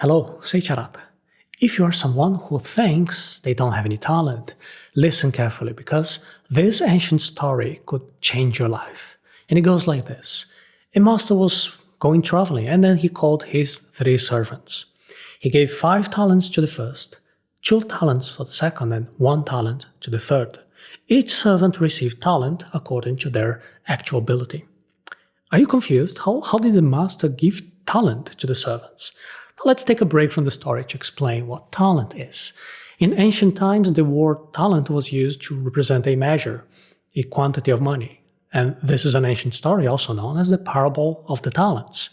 Hello, say Charat. If you are someone who thinks they don't have any talent, listen carefully because this ancient story could change your life. And it goes like this. A master was going traveling and then he called his 3 servants. He gave 5 talents to the first, 2 talents for the second and 1 talent to the third. Each servant received talent according to their actual ability. Are you confused? How did the master give talent to the servants? Let's take a break from the story to explain what talent is. In ancient times, the word talent was used to represent a measure, a quantity of money. And this is an ancient story also known as the parable of the talents.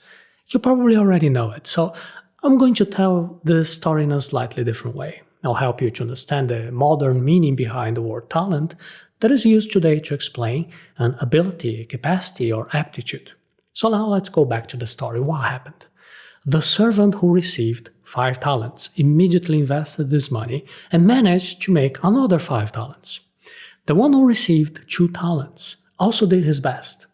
You probably already know it, so I'm going to tell this story in a slightly different way. I'll help you to understand the modern meaning behind the word talent that is used today to explain an ability, capacity, or aptitude. So now let's go back to the story. What happened? The servant who received 5 talents immediately invested this money and managed to make another 5 talents. The one who received 2 talents also did his best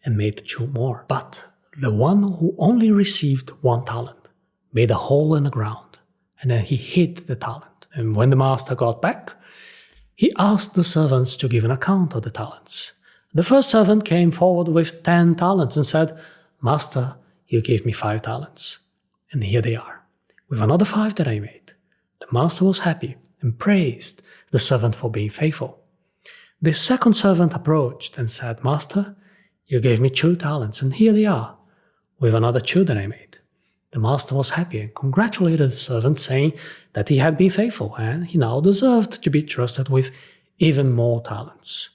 and made 2 more. But the one who only received 1 talent made a hole in the ground and then he hid the talent. And when the master got back, he asked the servants to give an account of the talents. The first servant came forward with 10 talents and said, "Master, you gave me 5 talents. And here they are, with another 5 that I made." The master was happy and praised the servant for being faithful. The second servant approached and said, "Master, you gave me 2 talents, and here they are, with another 2 that I made." The master was happy and congratulated the servant, saying that he had been faithful and he now deserved to be trusted with even more talents.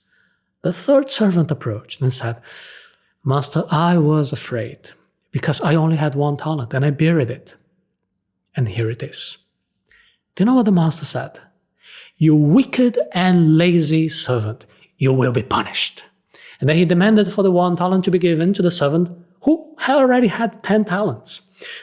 The third servant approached and said, "Master, I was afraid, because I only had 1 talent and I buried it. And here it is." Do you know what the master said? "You wicked and lazy servant, you will be punished." And then he demanded for the 1 talent to be given to the servant who had already had 10 talents.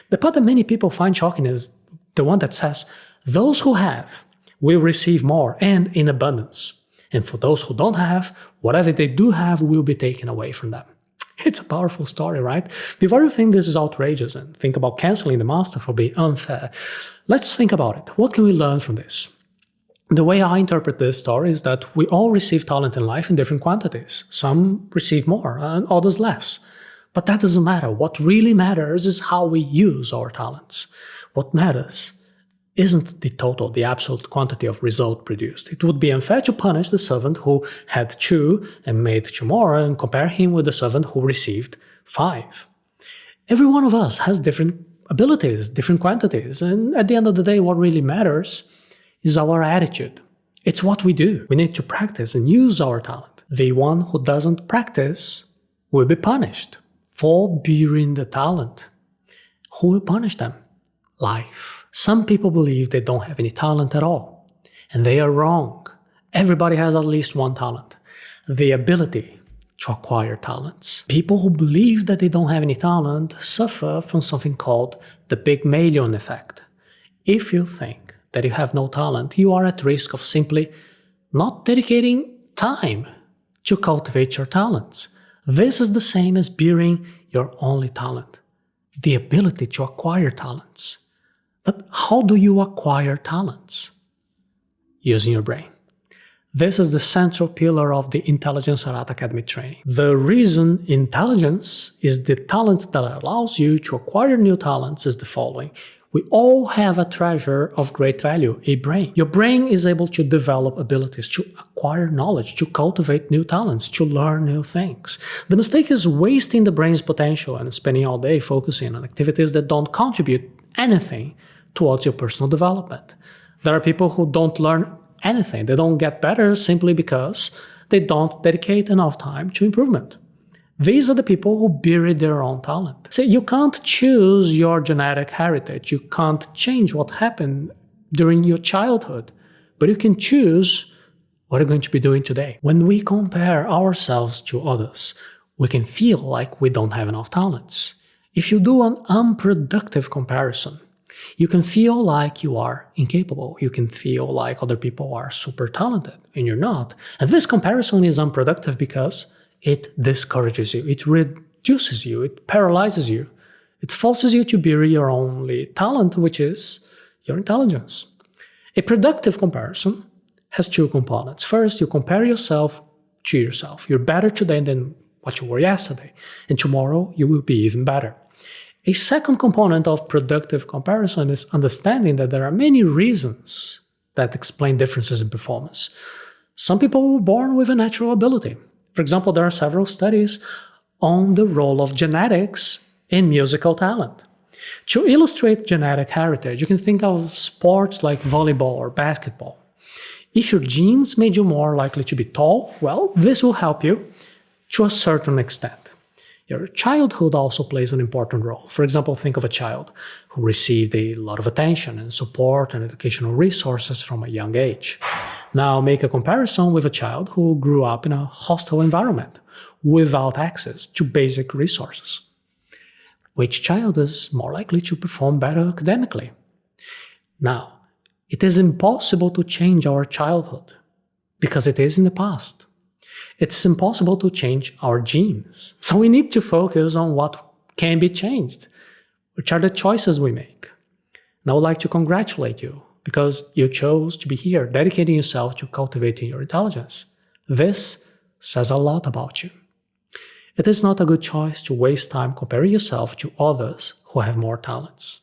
The part that many people find shocking is the one that says, "Those who have will receive more and in abundance. And for those who don't have, whatever they do have will be taken away from them." It's a powerful story, right? Before you think this is outrageous and think about canceling the master for being unfair, let's think about it. What can we learn from this? The way I interpret this story is that we all receive talent in life in different quantities. Some receive more and others less. But that doesn't matter. What really matters is how we use our talents. What matters isn't the total, the absolute quantity of result produced. It would be unfair to punish the servant who had 2 and made 2 more and compare him with the servant who received 5. Every one of us has different abilities, different quantities, and at the end of the day, what really matters is our attitude. It's what we do. We need to practice and use our talent. The one who doesn't practice will be punished for burying the talent. Who will punish them? Life. Some people believe they don't have any talent at all, and they are wrong. Everybody has at least 1 talent, the ability to acquire talents. People who believe that they don't have any talent suffer from something called the Pygmalion effect. If you think that you have no talent, you are at risk of simply not dedicating time to cultivate your talents. This is the same as burying your only talent, the ability to acquire talents. But how do you acquire talents? Using your brain. This is the central pillar of the Intelligence Art Academy training. The reason intelligence is the talent that allows you to acquire new talents is the following. We all have a treasure of great value, a brain. Your brain is able to develop abilities, to acquire knowledge, to cultivate new talents, to learn new things. The mistake is wasting the brain's potential and spending all day focusing on activities that don't contribute anything towards your personal development. There are people who don't learn anything. They don't get better simply because they don't dedicate enough time to improvement. These are the people who bury their own talent. See, you can't choose your genetic heritage. You can't change what happened during your childhood, but you can choose what you're going to be doing today. When we compare ourselves to others, we can feel like we don't have enough talents. If you do an unproductive comparison, you can feel like you are incapable. You can feel like other people are super talented and you're not. And this comparison is unproductive because it discourages you, it reduces you, it paralyzes you. It forces you to bury your only talent, which is your intelligence. A productive comparison has two components. First, you compare yourself to yourself. You're better today than what you were yesterday, and tomorrow you will be even better. A second component of productive comparison is understanding that there are many reasons that explain differences in performance. Some people were born with a natural ability. For example, there are several studies on the role of genetics in musical talent. To illustrate genetic heritage, you can think of sports like volleyball or basketball. If your genes made you more likely to be tall, well, this will help you to a certain extent. Your childhood also plays an important role. For example, think of a child who received a lot of attention and support and educational resources from a young age. Now make a comparison with a child who grew up in a hostile environment without access to basic resources. Which child is more likely to perform better academically? Now, it is impossible to change our childhood because it is in the past. It's impossible to change our genes. So we need to focus on what can be changed, which are the choices we make. And I would like to congratulate you because you chose to be here, dedicating yourself to cultivating your intelligence. This says a lot about you. It is not a good choice to waste time comparing yourself to others who have more talents.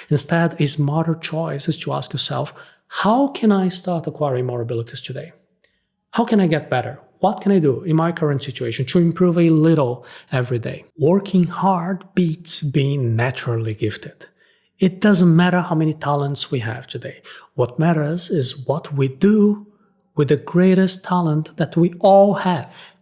Instead, a smarter choice is to ask yourself, how can I start acquiring more abilities today? How can I get better? What can I do in my current situation to improve a little every day? Working hard beats being naturally gifted. It doesn't matter how many talents we have today. What matters is what we do with the greatest talent that we all have,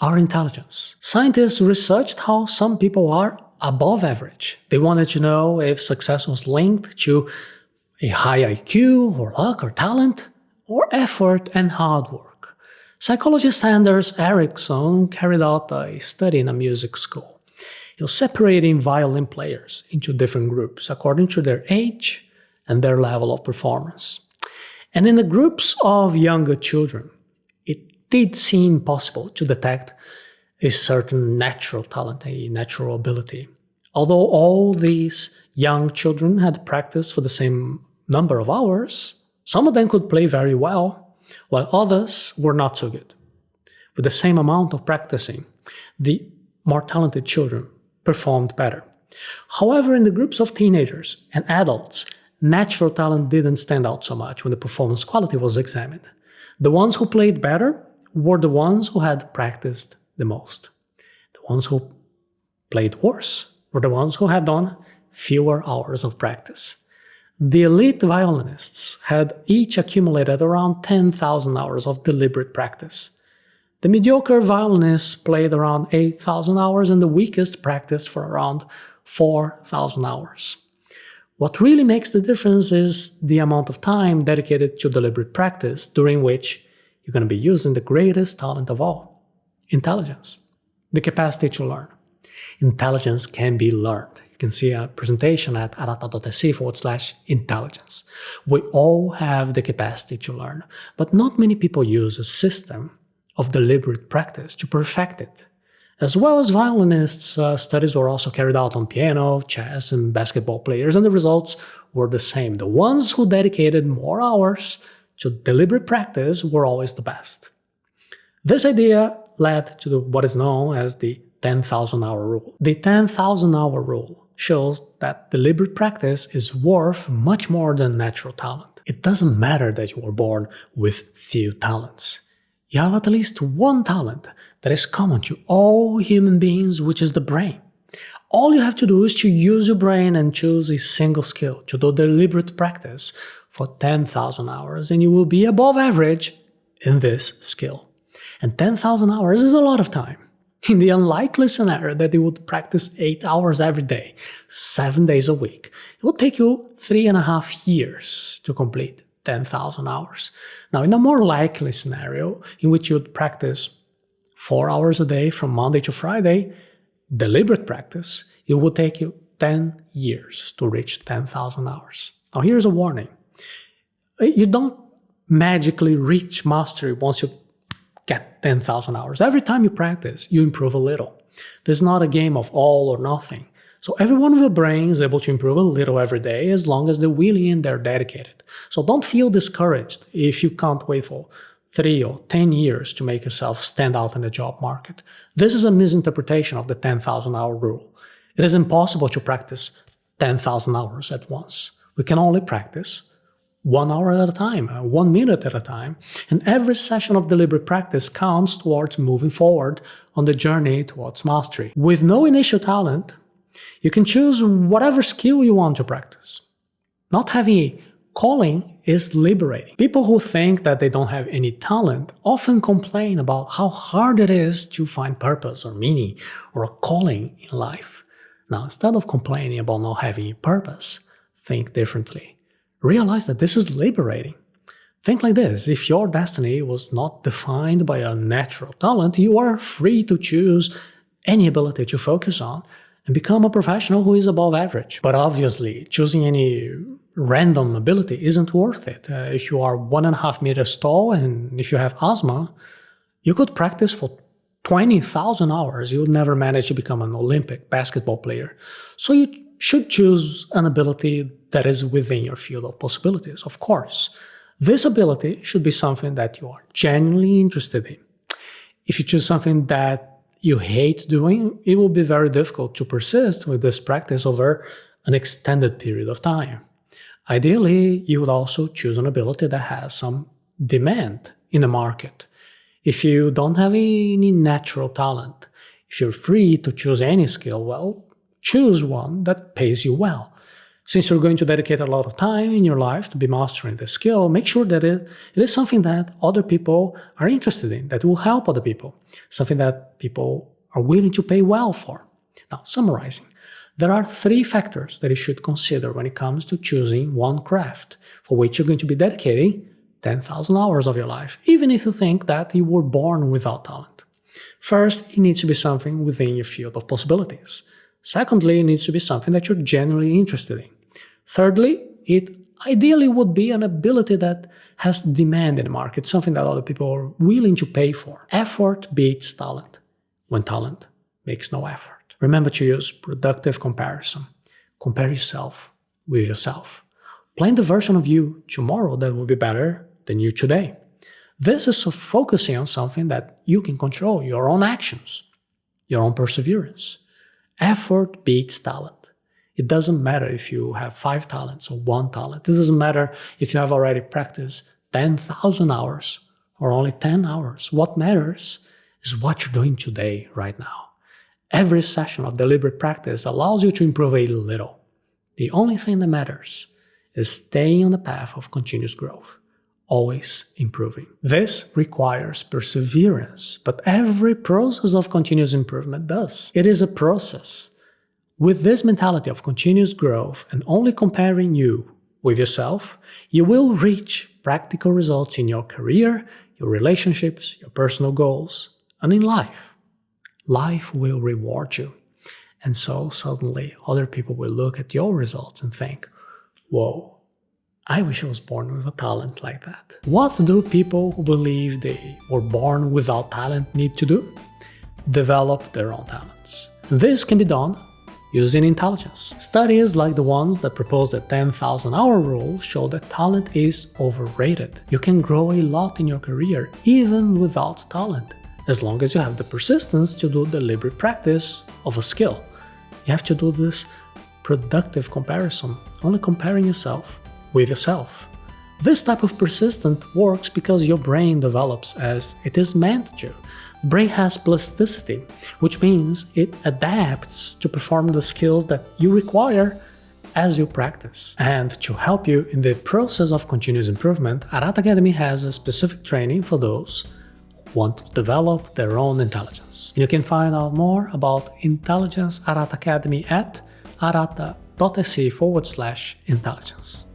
our intelligence. Scientists researched how some people are above average. They wanted to know if success was linked to a high IQ or luck or talent or effort and hard work. Psychologist Anders Ericsson carried out a study in a music school. He was separating violin players into different groups according to their age and their level of performance. And in the groups of younger children, it did seem possible to detect a certain natural talent, a natural ability. Although all these young children had practiced for the same number of hours, some of them could play very well, while others were not so good. With the same amount of practicing, the more talented children performed better. However, in the groups of teenagers and adults, natural talent didn't stand out so much when the performance quality was examined. The ones who played better were the ones who had practiced the most. The ones who played worse were the ones who had done fewer hours of practice. The elite violinists had each accumulated around 10,000 hours of deliberate practice. The mediocre violinists played around 8,000 hours and the weakest practiced for around 4,000 hours. What really makes the difference is the amount of time dedicated to deliberate practice during which you're going to be using the greatest talent of all, intelligence, the capacity to learn. Intelligence can be learned. You can see a presentation at arata.se/intelligence. We all have the capacity to learn, but not many people use a system of deliberate practice to perfect it. As well as violinists, studies were also carried out on piano, chess, and basketball players, and the results were the same. The ones who dedicated more hours to deliberate practice were always the best. This idea led to what is known as the 10,000-hour rule. The 10,000-hour rule shows that deliberate practice is worth much more than natural talent. It doesn't matter that you were born with few talents. You have at least one talent that is common to all human beings, which is the brain. All you have to do is to use your brain and choose a single skill to do deliberate practice for 10,000 hours, and you will be above average in this skill. And 10,000 hours is a lot of time. In the unlikely scenario that you would practice 8 hours every day, 7 days a week, it would take you 3.5 years to complete 10,000 hours. Now, in a more likely scenario, in which you would practice 4 hours a day from Monday to Friday, deliberate practice, it would take you 10 years to reach 10,000 hours. Now, here's a warning. You don't magically reach mastery once you get 10,000 hours. Every time you practice, you improve a little. This is not a game of all or nothing. So everyone with a brain is able to improve a little every day as long as they're willing and they're dedicated. So don't feel discouraged if you can't wait for 3 or 10 years to make yourself stand out in the job market. This is a misinterpretation of the 10,000-hour rule. It is impossible to practice 10,000 hours at once. We can only practice 1 hour at a time, 1 minute at a time, and every session of deliberate practice counts towards moving forward on the journey towards mastery. With no initial talent, you can choose whatever skill you want to practice. Not having a calling is liberating. People who think that they don't have any talent often complain about how hard it is to find purpose or meaning or a calling in life. Now, instead of complaining about not having a purpose, think differently. Realize that this is liberating. Think like this: if your destiny was not defined by a natural talent, you are free to choose any ability to focus on and become a professional who is above average. But obviously, choosing any random ability isn't worth it. If you are 1.5 meters tall and if you have asthma, you could practice for 20,000 hours. You would never manage to become an Olympic basketball player. So you should choose an ability that is within your field of possibilities, of course. This ability should be something that you are genuinely interested in. If you choose something that you hate doing, it will be very difficult to persist with this practice over an extended period of time. Ideally, you would also choose an ability that has some demand in the market. If you don't have any natural talent, if you're free to choose any skill, well, choose one that pays you well. Since you're going to dedicate a lot of time in your life to be mastering the skill, make sure that it is something that other people are interested in, that will help other people, something that people are willing to pay well for. Now, summarizing, there are 3 factors that you should consider when it comes to choosing one craft for which you're going to be dedicating 10,000 hours of your life, even if you think that you were born without talent. First, it needs to be something within your field of possibilities. Secondly, it needs to be something that you're genuinely interested in. Thirdly, it ideally would be an ability that has demand in the market, something that other people are willing to pay for. Effort beats talent when talent makes no effort. Remember to use productive comparison. Compare yourself with yourself. Plan the version of you tomorrow that will be better than you today. This is focusing on something that you can control, your own actions, your own perseverance. Effort beats talent. It doesn't matter if you have 5 talents or 1 talent. It doesn't matter if you have already practiced 10,000 hours or only 10 hours. What matters is what you're doing today, right now. Every session of deliberate practice allows you to improve a little. The only thing that matters is staying on the path of continuous growth, always improving. This requires perseverance, but every process of continuous improvement does. It is a process. With this mentality of continuous growth and only comparing you with yourself, you will reach practical results in your career, your relationships, your personal goals, and in life. Life will reward you. And so suddenly other people will look at your results and think, whoa, I wish I was born with a talent like that. What do people who believe they were born without talent need to do? Develop their own talents. This can be done using intelligence. Studies like the ones that propose the 10,000-hour rule show that talent is overrated. You can grow a lot in your career even without talent, as long as you have the persistence to do deliberate practice of a skill. You have to do this productive comparison, only comparing yourself with yourself. This type of persistence works because your brain develops as it is meant to. The brain has plasticity, which means it adapts to perform the skills that you require as you practice. And to help you in the process of continuous improvement, Arata Academy has a specific training for those who want to develop their own intelligence. And you can find out more about Intelligence Arata Academy at arata.se/intelligence.